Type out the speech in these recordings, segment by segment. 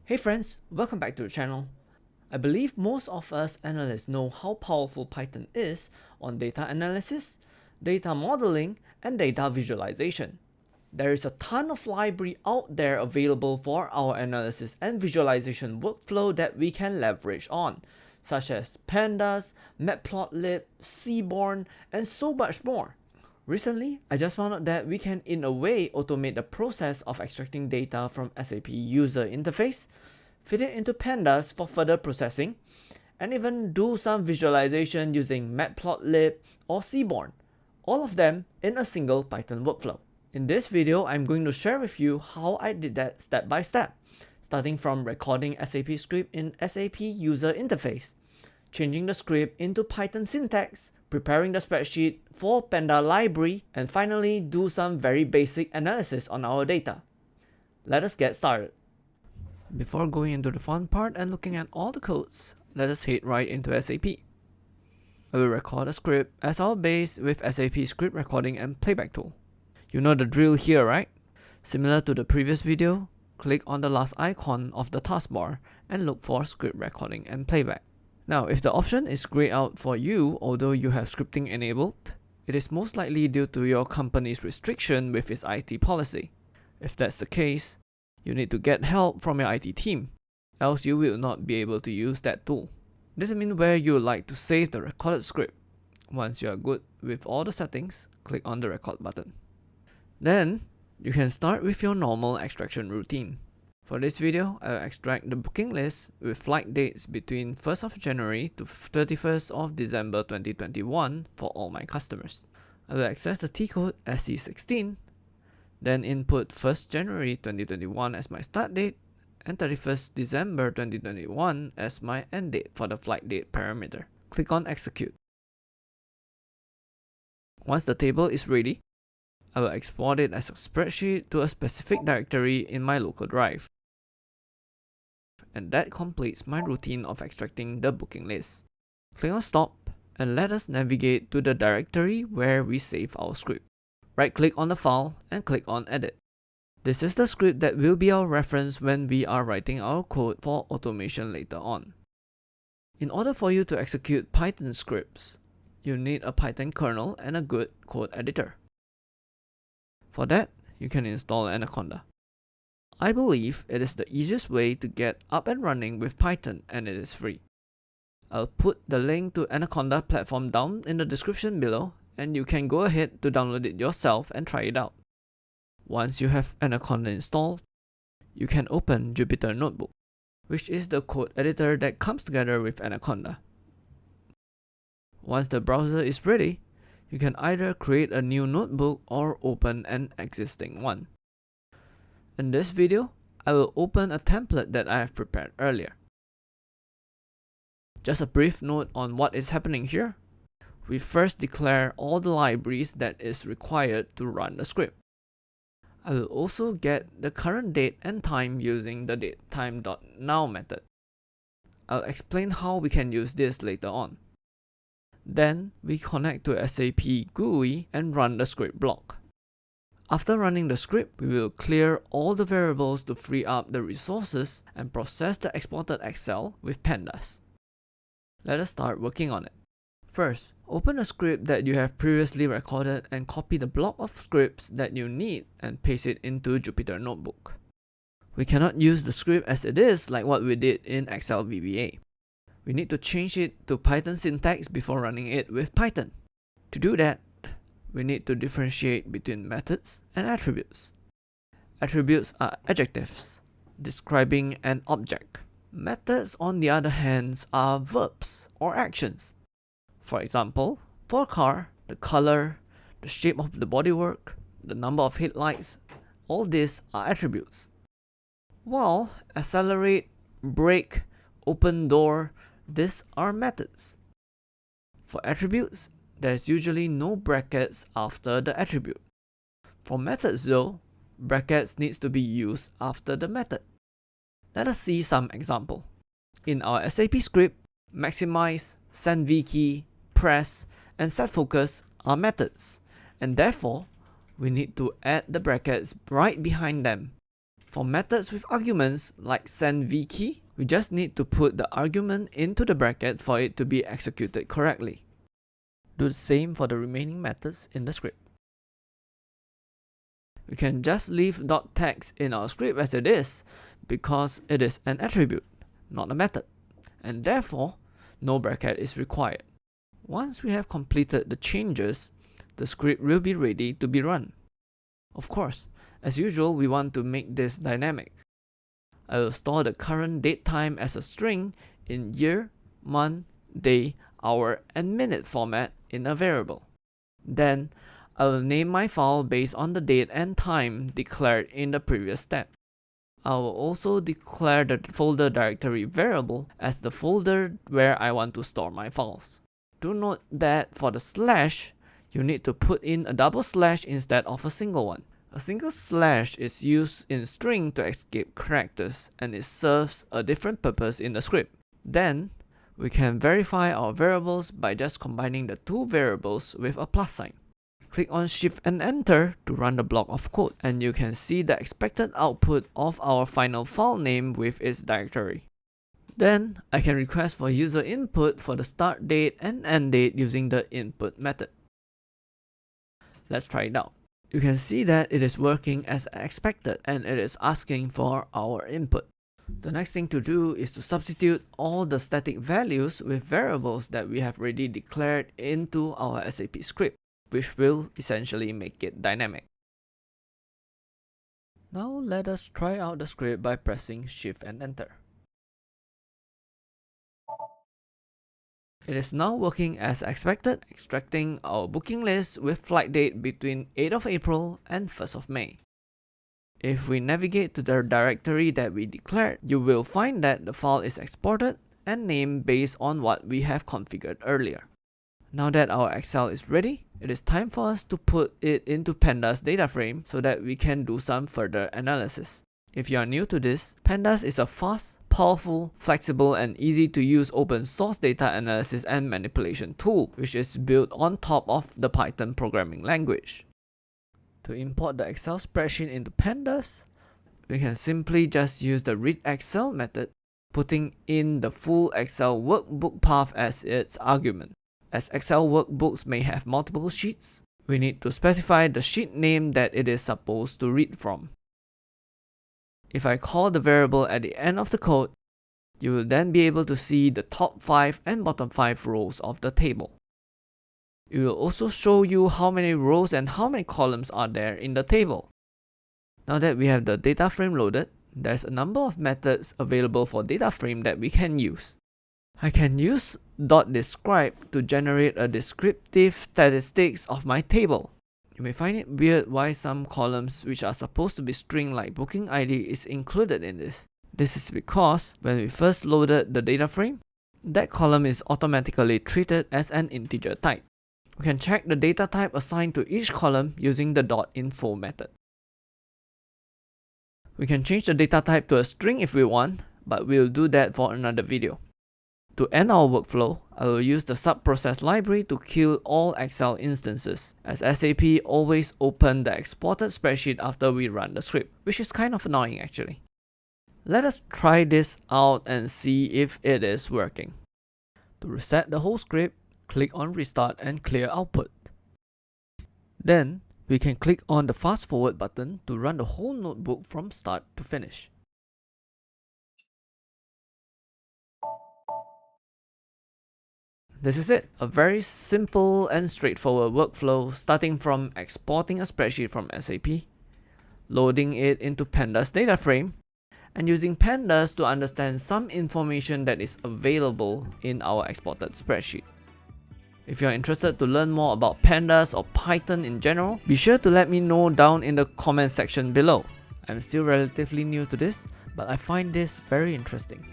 Hey friends, welcome back to the channel. I believe most of us analysts know how powerful Python is on data analysis, data modeling, and data visualization. There is a ton of library out there available for our analysis and visualization workflow that we can leverage on, such as Pandas, Matplotlib, Seaborn, and so much more. Recently, I just found out that we can in a way automate the process of extracting data from SAP user interface, fit it into Pandas for further processing, and even do some visualization using Matplotlib or Seaborn, all of them in a single Python workflow. In this video, I'm going to share with you how I did that step by step, starting from recording SAP script in SAP user interface, changing the script into Python syntax, preparing the spreadsheet for Panda library, and finally do some very basic analysis on our data. Let us get started. Before going into the fun part and looking at all the codes, let us head right into SAP. I will record a script as our base with SAP script recording and playback tool. You know the drill here, right? Similar to the previous video, click on the last icon of the taskbar and look for script recording and playback. Now, if the option is grayed out for you, although you have scripting enabled, it is most likely due to your company's restriction with its IT policy. If that's the case, you need to get help from your IT team, else you will not be able to use that tool. Determine where you would like to save the recorded script. Once you are good with all the settings, click on the record button. Then, you can start with your normal extraction routine. For this video, I will extract the booking list with flight dates between 1st of January to 31st of December 2021 for all my customers. I will access the T-code SC16, then input 1st January 2021 as my start date and 31st December 2021 as my end date for the flight date parameter. Click on Execute. Once the table is ready, I will export it as a spreadsheet to a specific directory in my local drive. And that completes my routine of extracting the booking list. Click on Stop and let us navigate to the directory where we save our script. Right-click on the file and click on Edit. This is the script that will be our reference when we are writing our code for automation later on. In order for you to execute Python scripts, you need a Python kernel and a good code editor. For that, you can install Anaconda. I believe it is the easiest way to get up and running with Python, and it is free. I'll put the link to Anaconda platform down in the description below, and you can go ahead to download it yourself and try it out. Once you have Anaconda installed, you can open Jupyter Notebook, which is the code editor that comes together with Anaconda. Once the browser is ready, you can either create a new notebook or open an existing one. In this video, I will open a template that I have prepared earlier. Just a brief note on what is happening here. We first declare all the libraries that is required to run the script. I will also get the current date and time using the datetime.now method. I'll explain how we can use this later on. Then, we connect to SAP GUI and run the script block. After running the script, we will clear all the variables to free up the resources and process the exported Excel with Pandas. Let us start working on it. First, open a script that you have previously recorded and copy the block of scripts that you need and paste it into Jupyter Notebook. We cannot use the script as it is like what we did in Excel VBA. We need to change it to Python syntax before running it with Python. To do that, we need to differentiate between methods and attributes. Attributes are adjectives describing an object. Methods, on the other hand, are verbs or actions. For example, for car, the color, the shape of the bodywork, the number of headlights, all these are attributes. While accelerate, brake, open door, these are methods. For attributes, there's usually no brackets after the attribute. For methods though, brackets needs to be used after the method. Let us see some example. In our SAP script, maximize, send vkey, press, and set focus are methods, and therefore, we need to add the brackets right behind them. For methods with arguments like send vkey, we just need to put the argument into the bracket for it to be executed correctly. Do the same for the remaining methods in the script. We can just leave .text in our script as it is because it is an attribute, not a method, and therefore no bracket is required. Once we have completed the changes, the script will be ready to be run. Of course, as usual, we want to make this dynamic. I will store the current date time as a string in year, month, day, hour, and minute format in a variable. Then, I will name my file based on the date and time declared in the previous step. I will also declare the folder directory variable as the folder where I want to store my files. Do note that for the slash, you need to put in a double slash instead of a single one. A single slash is used in string to escape characters, and it serves a different purpose in the script. Then, we can verify our variables by just combining the two variables with a plus sign. Click on Shift and Enter to run the block of code, and you can see the expected output of our final file name with its directory. Then, I can request for user input for the start date and end date using the input method. Let's try it out. You can see that it is working as expected and it is asking for our input. The next thing to do is to substitute all the static values with variables that we have already declared into our SAP script, which will essentially make it dynamic. Now let us try out the script by pressing Shift and Enter. It is now working as expected, extracting our booking list with flight date between 8th of April and 1st of May. If we navigate to the directory that we declared, you will find that the file is exported and named based on what we have configured earlier. Now that our Excel is ready, it is time for us to put it into Pandas data frame so that we can do some further analysis. If you are new to this, Pandas is a fast, powerful, flexible, and easy to use open source data analysis and manipulation tool, which is built on top of the Python programming language. To import the Excel spreadsheet into Pandas, we can simply just use the read Excel method, putting in the full Excel workbook path as its argument. As Excel workbooks may have multiple sheets, we need to specify the sheet name that it is supposed to read from. If I call the variable at the end of the code, you will then be able to see the top 5 and bottom 5 rows of the table. It will also show you how many rows and how many columns are there in the table. Now that we have the data frame loaded, there's a number of methods available for data frame that we can use. I can use .describe to generate a descriptive statistics of my table. You may find it weird why some columns which are supposed to be string like booking ID is included in this. This is because when we first loaded the data frame, that column is automatically treated as an integer type. We can check the data type assigned to each column using the .info method. We can change the data type to a string if we want, but we'll do that for another video. To end our workflow, I will use the subprocess library to kill all Excel instances, as SAP always open the exported spreadsheet after we run the script, which is kind of annoying actually. Let us try this out and see if it is working. To reset the whole script, click on Restart and clear output. Then, we can click on the Fast Forward button to run the whole notebook from start to finish. This is it, a very simple and straightforward workflow starting from exporting a spreadsheet from SAP, loading it into Pandas data frame, and using Pandas to understand some information that is available in our exported spreadsheet. If you are interested to learn more about Pandas or Python in general, be sure to let me know down in the comment section below. I'm still relatively new to this, but I find this very interesting.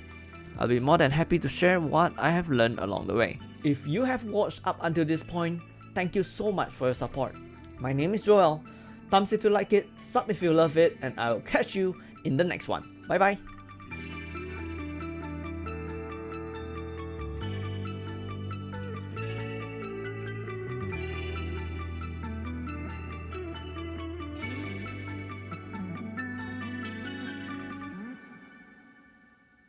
I'll be more than happy to share what I have learned along the way. If you have watched up until this point, thank you so much for your support. My name is Joel. Thumbs if you like it, sub if you love it, and I will catch you in the next one. Bye bye.